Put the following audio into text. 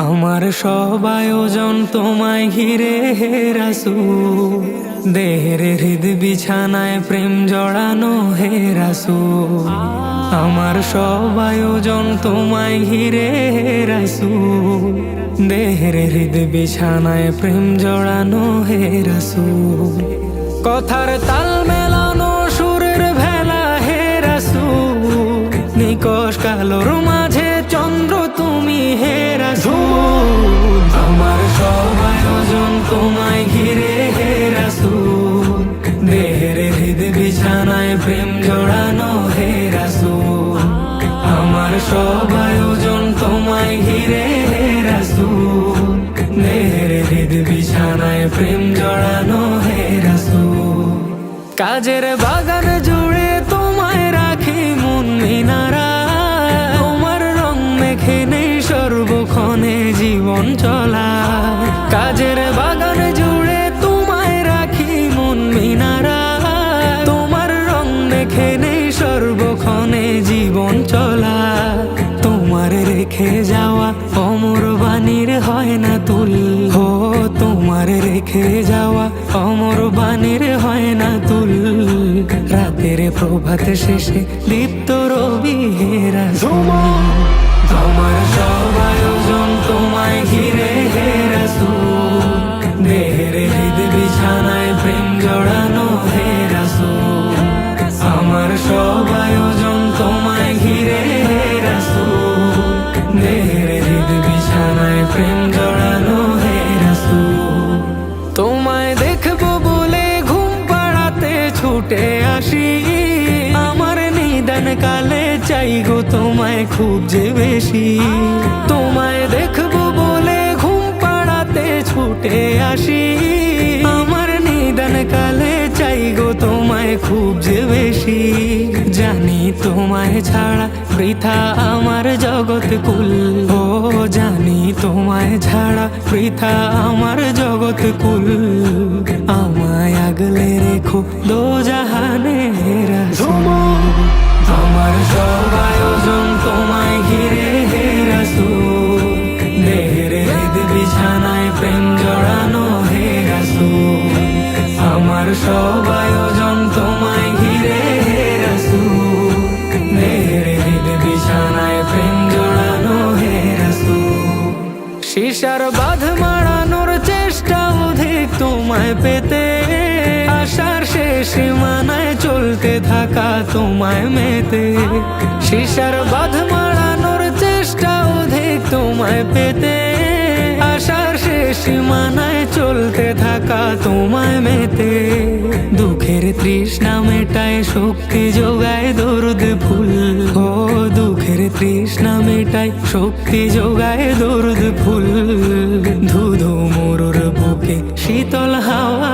আমার সব আয়োজন তোমায় ঘিরে হে রাসূল, দেহের হৃদ বিছানায় প্রেম জড়ানো হে রাসূল। আমার সব আয়োজন তোমায় ঘিরে হে রাসূল, দেহের হৃদ বিছানায় প্রেম জড়ানো হে রাসূল। কথার তাল মেলানো সুরের ভেলা হে রাসূল, নিকশ কালোর মাঝে চন্দ্র তুমি হে রাসূল। আমার সব আয়োজন তোমায় ঘিরে হে রাসূল, দেহের হৃদ বিছানায় প্রেম জড়ানো হে রাসূল। আমার সব আয়োজন তোমায় ঘিরে হে রাসূল, দেহের হৃদ বিছানায় প্রেম জড়ানো হে রাসূল। কাজের বাগান জুড়ে তোমায় রাখি মন মিনারা, তোমার রং মেখে নেই সর্বক্ষণে জীবন চলা। কাজের বাগান জুড়ে তোমায় রাখি মন মিনারা, তোমার রং মেখে নেই সর্বক্ষণে জীবন চলা। তোমার রেখে যাওয়া অমর বাণীর হয় না তুল, হো তোমার রেখে যাওয়া অমর বাণীর হয় না তুল। রাতের প্রভাত শেষে দীপ্ত রবি হে রাসূল। আমার সব আয়োজন তোমায় ঘিরে হে রাসূল, দেহের হৃদ বিছানায় প্রেম জড়ানো হে রাসূল। আমার সব আয়োজন তোমায় ঘিরে হে রাসূল, দেহের হৃদ বিছানায় প্রেম জড়ানো হে রাসূল। তোমায় দেখবো বলে ঘুম পাড়াতে ছুটে আসি, আমার নিদান কালে চাই গো তোমায় খুব যে বেশি। তোমায় দেখবো বলে ঘুম পাড়াতে ছুটে আসি, আমার নিদান কালে চাই গো তোমায় খুব যে বেশি। জানি তোমায় ছাড়া বৃথা আমার জগৎ কুল, ও জানি তোমায় ছাড়া বৃথা আমার জগৎ কুল। আমায় আগলে রেখো দোজাহানে হে রাসূল। আমার সব আয়োজন তোমায় ঘিরে হে রাসূল, দেহের হৃদ বিছানায় প্রেম জড়ানো হে রাসূল। আমার সব আয়োজন তোমায় ঘিরে হে রাসূল, দেহের হৃদ বিছানায় প্রেম জড়ানো হে রাসূল। শিশার বাঁধ মারানোর চেষ্টা অধিক তোমায় পেতে, আশার শেষ সীমানায় চলতে থাকা তোমায় মেতে। শিশার বাঁধ মারানোর চেষ্টা অধিক তোমায় পেতে, আশার শেষ সীমানায় চলতে থাকা তোমায় মেতে। দুঃখের তৃষ্ণা মেটায় শক্তি যোগায় দরুদ ফুল, ও দুঃখের তৃষ্ণা মেটায় শক্তি যোগায় দরুদ ফুল। ধুধু মরুর বুকে শীতল হাওয়া